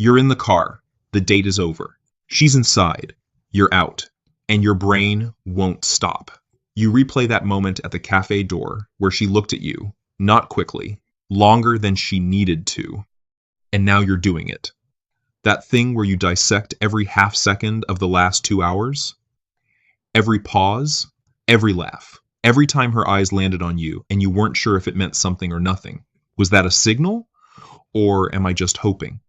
You're in the car. The date is over. She's inside. You're out. And your brain won't stop. You replay that moment at the cafe door where she looked at you, not quickly, longer than she needed to. And now you're doing it. That thing where you dissect every half second of the last 2 hours. Every pause, every laugh, every time her eyes landed on you and you weren't sure if it meant something or nothing. Was that a signal? Or am I just hoping?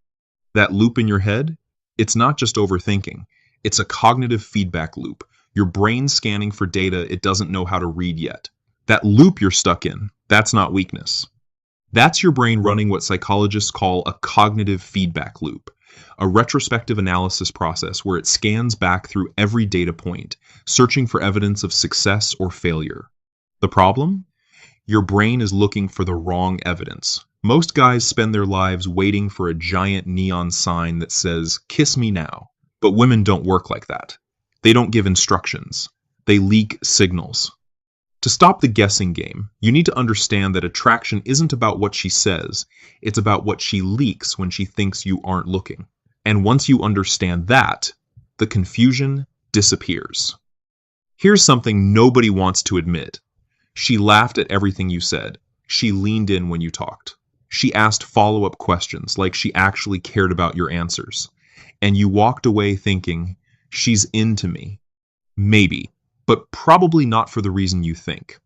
That loop in your head? It's not just overthinking. It's a cognitive feedback loop. Your brain scanning for data it doesn't know how to read yet. That loop you're stuck in, that's not weakness. That's your brain running what psychologists call a cognitive feedback loop, a retrospective analysis process where it scans back through every data point, searching for evidence of success or failure. The problem? Your brain is looking for the wrong evidence. Most guys spend their lives waiting for a giant neon sign that says, "Kiss me now." But women don't work like that. They don't give instructions. They leak signals. To stop the guessing game, you need to understand that attraction isn't about what she says, it's about what she leaks when she thinks you aren't looking. And once you understand that, the confusion disappears. Here's something nobody wants to admit. She laughed at everything you said. She leaned in when you talked. She asked follow-up questions like she actually cared about your answers. And you walked away thinking, she's into me. Maybe, but probably not for the reason you think.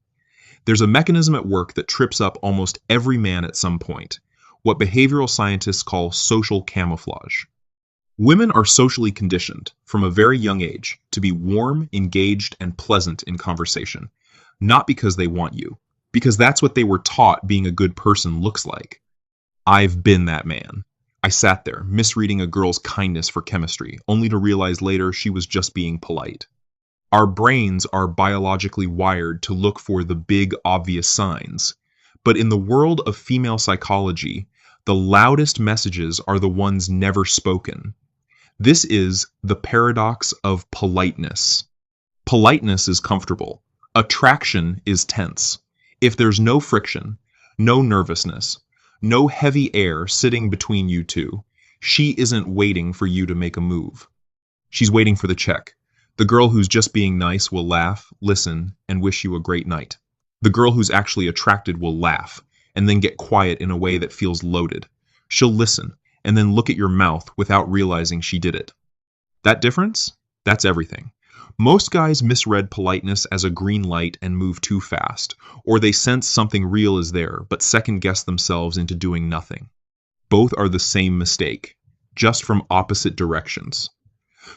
There's a mechanism at work that trips up almost every man at some point, what behavioral scientists call social camouflage. Women are socially conditioned from a very young age to be warm, engaged, and pleasant in conversation, not because they want you, because that's what they were taught being a good person looks like. I've been that man. I sat there, misreading a girl's kindness for chemistry, only to realize later she was just being polite. Our brains are biologically wired to look for the big, obvious signs. But in the world of female psychology, the loudest messages are the ones never spoken. This is the paradox of politeness. Politeness is comfortable. Attraction is tense. If there's no friction, no nervousness, no heavy air sitting between you two, she isn't waiting for you to make a move. She's waiting for the check. The girl who's just being nice will laugh, listen, and wish you a great night. The girl who's actually attracted will laugh, and then get quiet in a way that feels loaded. She'll listen, and then look at your mouth without realizing she did it. That difference? That's everything. Most guys misread politeness as a green light and move too fast, or they sense something real is there, but second-guess themselves into doing nothing. Both are the same mistake, just from opposite directions.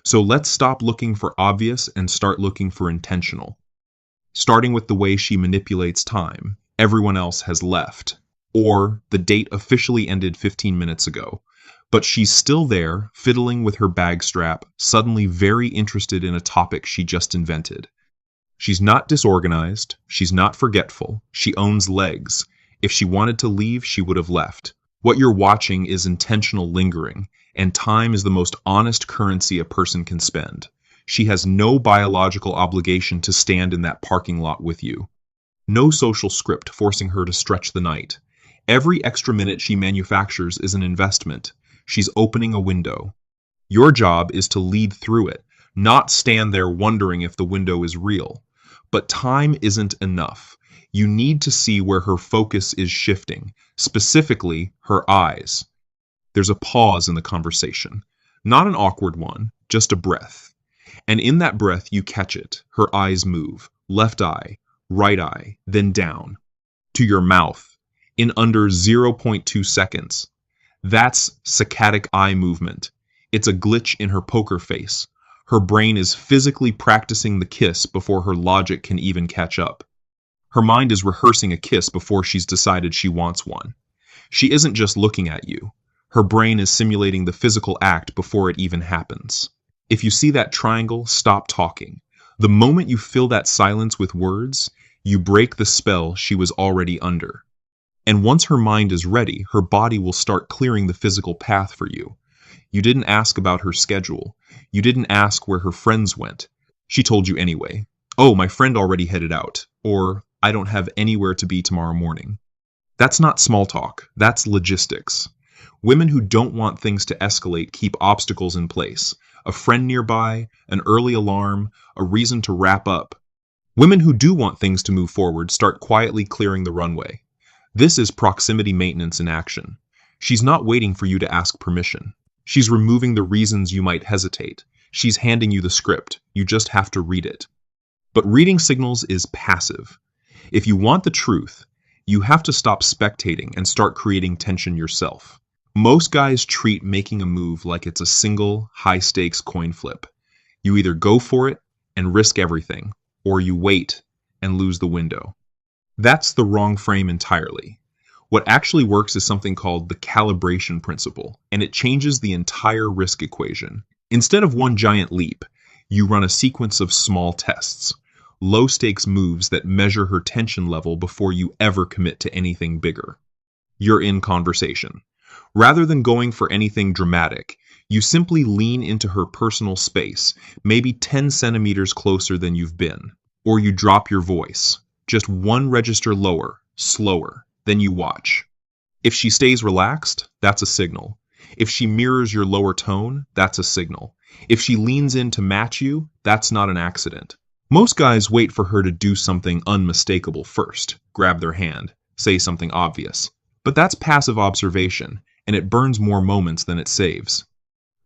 So let's stop looking for obvious and start looking for intentional. Starting with the way she manipulates time, everyone else has left, or the date officially ended 15 minutes ago, but she's still there, fiddling with her bag strap, suddenly very interested in a topic she just invented. She's not disorganized, she's not forgetful, she owns legs. If she wanted to leave, she would have left. What you're watching is intentional lingering, and time is the most honest currency a person can spend. She has no biological obligation to stand in that parking lot with you. No social script forcing her to stretch the night. Every extra minute she manufactures is an investment. She's opening a window. Your job is to lead through it, not stand there wondering if the window is real. But time isn't enough. You need to see where her focus is shifting, specifically her eyes. There's a pause in the conversation, not an awkward one, just a breath. And in that breath you catch it. Her eyes move, left eye, right eye, then down, to your mouth, in under 0.2 seconds. That's saccadic eye movement. It's a glitch in her poker face. Her brain is physically practicing the kiss before her logic can even catch up. Her mind is rehearsing a kiss before she's decided she wants one. She isn't just looking at you. Her brain is simulating the physical act before it even happens. If you see that triangle, stop talking. The moment you fill that silence with words, you break the spell she was already under. And once her mind is ready, her body will start clearing the physical path for you. You didn't ask about her schedule. You didn't ask where her friends went. She told you anyway. Oh, my friend already headed out. Or, I don't have anywhere to be tomorrow morning. That's not small talk. That's logistics. Women who don't want things to escalate keep obstacles in place. A friend nearby, an early alarm, a reason to wrap up. Women who do want things to move forward start quietly clearing the runway. This is proximity maintenance in action. She's not waiting for you to ask permission. She's removing the reasons you might hesitate. She's handing you the script. You just have to read it. But reading signals is passive. If you want the truth, you have to stop spectating and start creating tension yourself. Most guys treat making a move like it's a single, high-stakes coin flip. You either go for it and risk everything, or you wait and lose the window. That's the wrong frame entirely. What actually works is something called the Calibration Principle, and it changes the entire risk equation. Instead of one giant leap, you run a sequence of small tests, low-stakes moves that measure her tension level before you ever commit to anything bigger. You're in conversation. Rather than going for anything dramatic, you simply lean into her personal space, maybe 10 centimeters closer than you've been. Or you drop your voice, just one register lower, slower, then you watch. If she stays relaxed, that's a signal. If she mirrors your lower tone, that's a signal. If she leans in to match you, that's not an accident. Most guys wait for her to do something unmistakable first, grab their hand, say something obvious. But that's passive observation, and it burns more moments than it saves.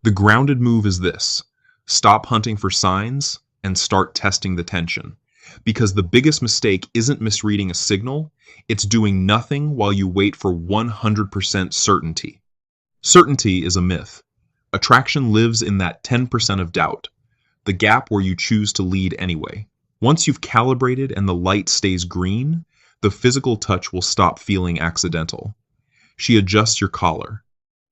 The grounded move is this: stop hunting for signs and start testing the tension. Because the biggest mistake isn't misreading a signal, it's doing nothing while you wait for 100% certainty. Certainty is a myth. Attraction lives in that 10% of doubt, the gap where you choose to lead anyway. Once you've calibrated and the light stays green, the physical touch will stop feeling accidental. She adjusts your collar,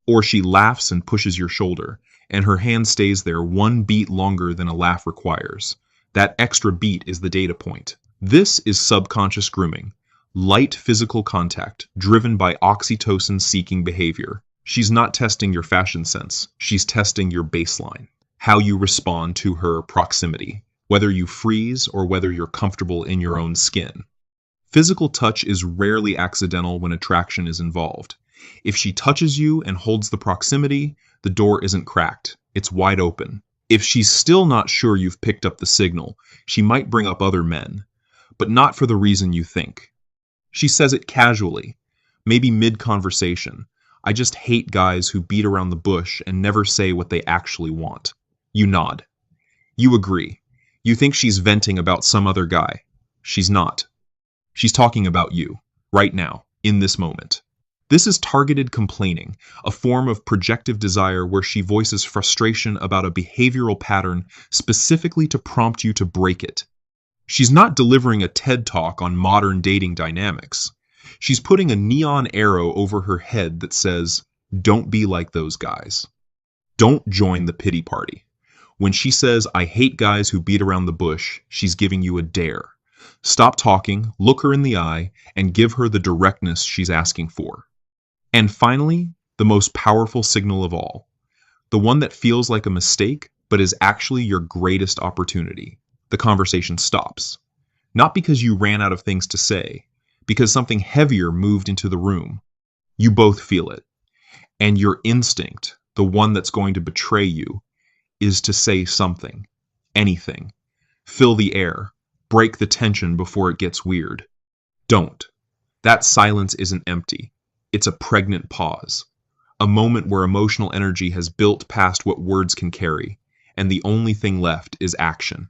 or she laughs and pushes your shoulder, and her hand stays there one beat longer than a laugh requires. That extra beat is the data point. This is subconscious grooming, light physical contact driven by oxytocin-seeking behavior. She's not testing your fashion sense. She's testing your baseline, how you respond to her proximity, whether you freeze or whether you're comfortable in your own skin. Physical touch is rarely accidental when attraction is involved. If she touches you and holds the proximity, the door isn't cracked. It's wide open. If she's still not sure you've picked up the signal, she might bring up other men, but not for the reason you think. She says it casually, maybe mid-conversation. I just hate guys who beat around the bush and never say what they actually want. You nod. You agree. You think she's venting about some other guy. She's not. She's talking about you, right now, in this moment. This is targeted complaining, a form of projective desire where she voices frustration about a behavioral pattern specifically to prompt you to break it. She's not delivering a TED Talk on modern dating dynamics. She's putting a neon arrow over her head that says, "Don't be like those guys. Don't join the pity party." When she says, "I hate guys who beat around the bush," she's giving you a dare. Stop talking, look her in the eye, and give her the directness she's asking for. And finally, the most powerful signal of all, the one that feels like a mistake, but is actually your greatest opportunity. The conversation stops. Not because you ran out of things to say, because something heavier moved into the room. You both feel it. And your instinct, the one that's going to betray you, is to say something, anything. Fill the air, break the tension before it gets weird. Don't. That silence isn't empty. It's a pregnant pause, a moment where emotional energy has built past what words can carry, and the only thing left is action.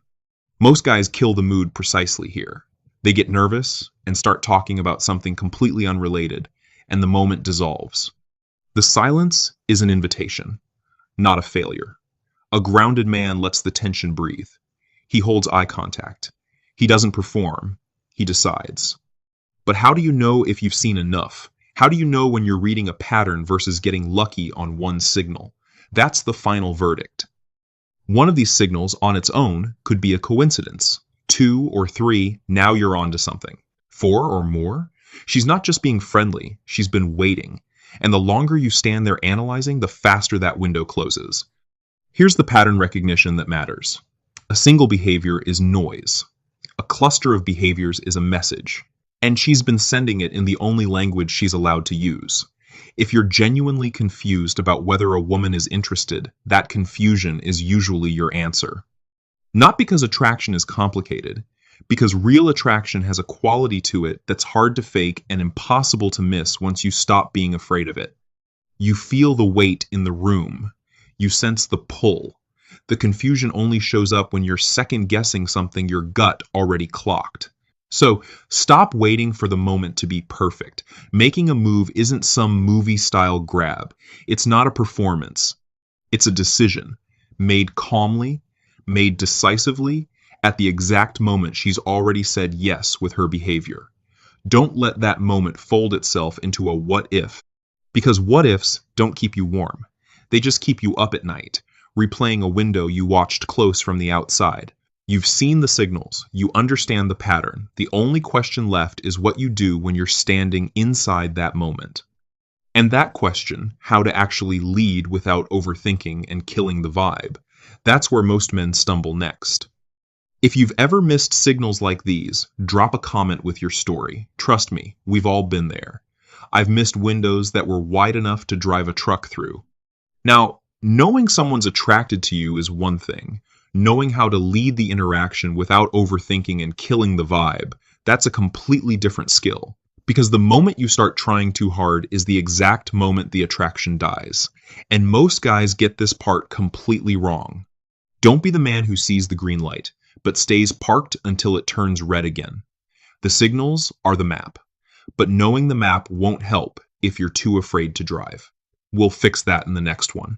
Most guys kill the mood precisely here. They get nervous and start talking about something completely unrelated, and the moment dissolves. The silence is an invitation, not a failure. A grounded man lets the tension breathe. He holds eye contact. He doesn't perform. He decides. But how do you know if you've seen enough? How do you know when you're reading a pattern versus getting lucky on one signal? That's the final verdict. One of these signals on its own could be a coincidence. 2 or 3, now you're on to something. 4 or more? She's not just being friendly, she's been waiting. And the longer you stand there analyzing, the faster that window closes. Here's the pattern recognition that matters. A single behavior is noise. A cluster of behaviors is a message. And she's been sending it in the only language she's allowed to use. If you're genuinely confused about whether a woman is interested, that confusion is usually your answer. Not because attraction is complicated, because real attraction has a quality to it that's hard to fake and impossible to miss once you stop being afraid of it. You feel the weight in the room. You sense the pull. The confusion only shows up when you're second-guessing something your gut already clocked. So stop waiting for the moment to be perfect. Making a move isn't some movie-style grab. It's not a performance. It's a decision, made calmly, made decisively, at the exact moment she's already said yes with her behavior. Don't let that moment fold itself into a what if, because what ifs don't keep you warm. They just keep you up at night, replaying a window you watched close from the outside. You've seen the signals, you understand the pattern. The only question left is what you do when you're standing inside that moment. And that question, how to actually lead without overthinking and killing the vibe, that's where most men stumble next. If you've ever missed signals like these, drop a comment with your story. Trust me, we've all been there. I've missed windows that were wide enough to drive a truck through. Now, knowing someone's attracted to you is one thing. Knowing how to lead the interaction without overthinking and killing the vibe, that's a completely different skill. Because the moment you start trying too hard is the exact moment the attraction dies. And most guys get this part completely wrong. Don't be the man who sees the green light, but stays parked until it turns red again. The signals are the map, but knowing the map won't help if you're too afraid to drive. We'll fix that in the next one.